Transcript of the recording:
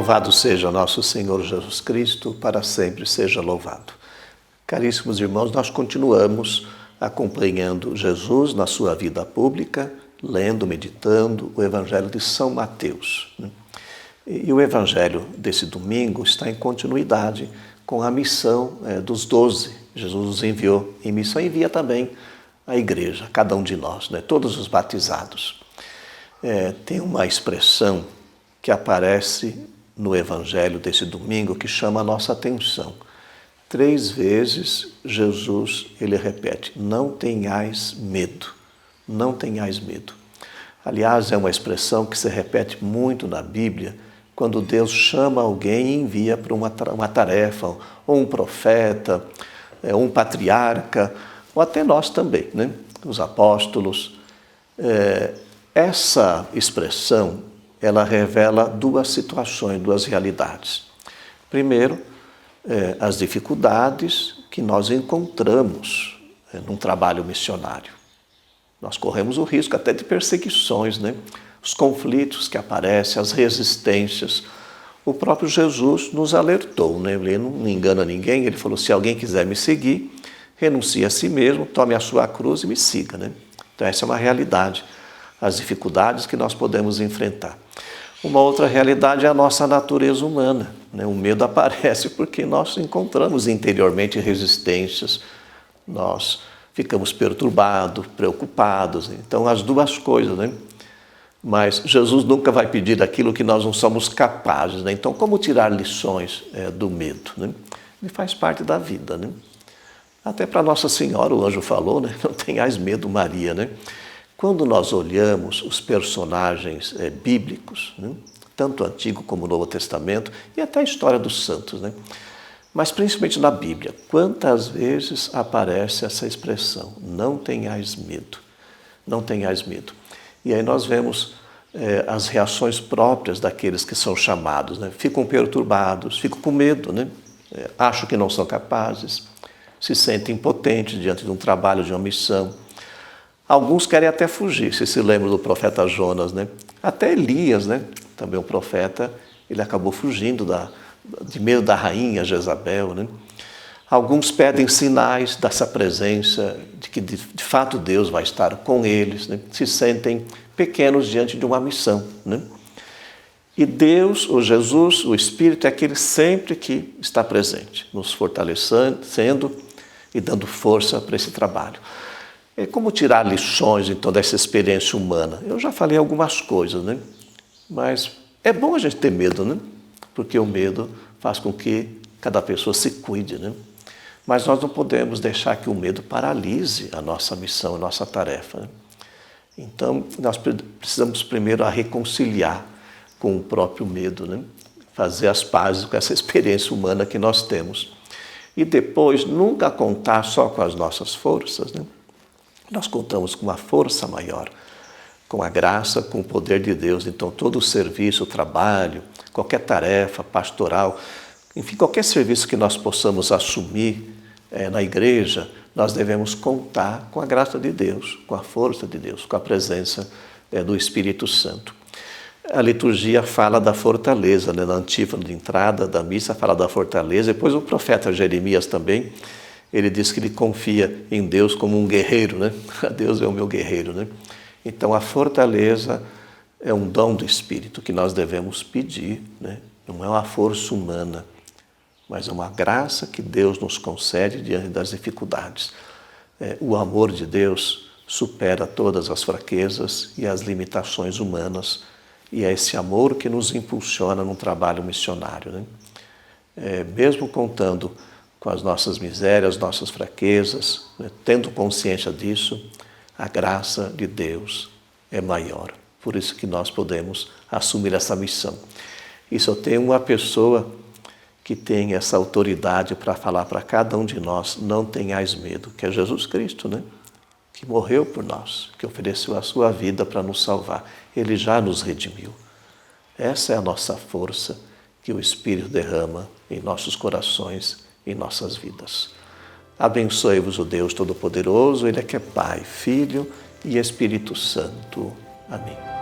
Louvado seja nosso Senhor Jesus Cristo, para sempre seja louvado. Caríssimos irmãos, nós continuamos acompanhando Jesus na sua vida pública, lendo, meditando o Evangelho de São Mateus. E o Evangelho desse domingo está em continuidade com a missão dos 12. Jesus nos enviou em missão e envia também a igreja, cada um de nós, todos os batizados. Tem uma expressão que aparece no Evangelho desse domingo que chama a nossa atenção. 3 vezes Jesus, ele repete, não tenhais medo, não tenhais medo. Aliás, é uma expressão que se repete muito na Bíblia, quando Deus chama alguém e envia para uma tarefa, ou um profeta, um patriarca, ou até nós também, os apóstolos. Essa expressão, ela revela 2 situações, 2 realidades. Primeiro, as dificuldades que nós encontramos num trabalho missionário. Nós corremos o risco até de perseguições, os conflitos que aparecem, as resistências. O próprio Jesus nos alertou, Ele não engana ninguém, ele falou, se alguém quiser me seguir, renuncie a si mesmo, tome a sua cruz e me siga. Então essa é uma realidade, as dificuldades que nós podemos enfrentar. Uma outra realidade é a nossa natureza humana. O medo aparece porque nós encontramos interiormente resistências, nós ficamos perturbados, preocupados. Então, as 2 coisas, Mas Jesus nunca vai pedir aquilo que nós não somos capazes. Então, como tirar lições do medo? Ele faz parte da vida. Até para Nossa Senhora, o anjo falou, não tenhais medo, Maria. Quando nós olhamos os personagens bíblicos, tanto o Antigo como o Novo Testamento, e até a história dos santos, mas principalmente na Bíblia, quantas vezes aparece essa expressão, não tenhais medo, não tenhais medo. E aí nós vemos as reações próprias daqueles que são chamados, ficam perturbados, ficam com medo, acham que não são capazes, se sentem impotentes diante de um trabalho, de uma missão. Alguns querem até fugir, se lembram do profeta Jonas, Até Elias, também um profeta, ele acabou fugindo de medo da rainha Jezabel, Alguns pedem sinais dessa presença, de que de fato Deus vai estar com eles, Se sentem pequenos diante de uma missão, E Deus, o Jesus, o Espírito, é aquele sempre que está presente, nos fortalecendo e dando força para esse trabalho. Como tirar lições, então, dessa experiência humana? Eu já falei algumas coisas, Mas é bom a gente ter medo, Porque o medo faz com que cada pessoa se cuide, Mas nós não podemos deixar que o medo paralise a nossa missão, a nossa tarefa, Então, nós precisamos primeiro reconciliar com o próprio medo, Fazer as pazes com essa experiência humana que nós temos. E depois, nunca contar só com as nossas forças, Nós contamos com uma força maior, com a graça, com o poder de Deus. Então, todo o serviço, o trabalho, qualquer tarefa pastoral, enfim, qualquer serviço que nós possamos assumir na igreja, nós devemos contar com a graça de Deus, com a força de Deus, com a presença do Espírito Santo. A liturgia fala da fortaleza, na antífona de entrada da missa fala da fortaleza, depois o profeta Jeremias também, ele diz que ele confia em Deus como um guerreiro, Deus é o meu guerreiro, Então, a fortaleza é um dom do Espírito que nós devemos pedir, Não é uma força humana, mas é uma graça que Deus nos concede diante das dificuldades. O amor de Deus supera todas as fraquezas e as limitações humanas, e é esse amor que nos impulsiona num trabalho missionário, Mesmo contando com as nossas misérias, nossas fraquezas, tendo consciência disso, a graça de Deus é maior. Por isso que nós podemos assumir essa missão. E só tem uma pessoa que tem essa autoridade para falar para cada um de nós, não tenhais medo, que é Jesus Cristo, Que morreu por nós, que ofereceu a sua vida para nos salvar. Ele já nos redimiu. Essa é a nossa força que o Espírito derrama em nossos corações, em nossas vidas. Abençoe-vos o Deus Todo-Poderoso, Ele é que é Pai, Filho e Espírito Santo. Amém.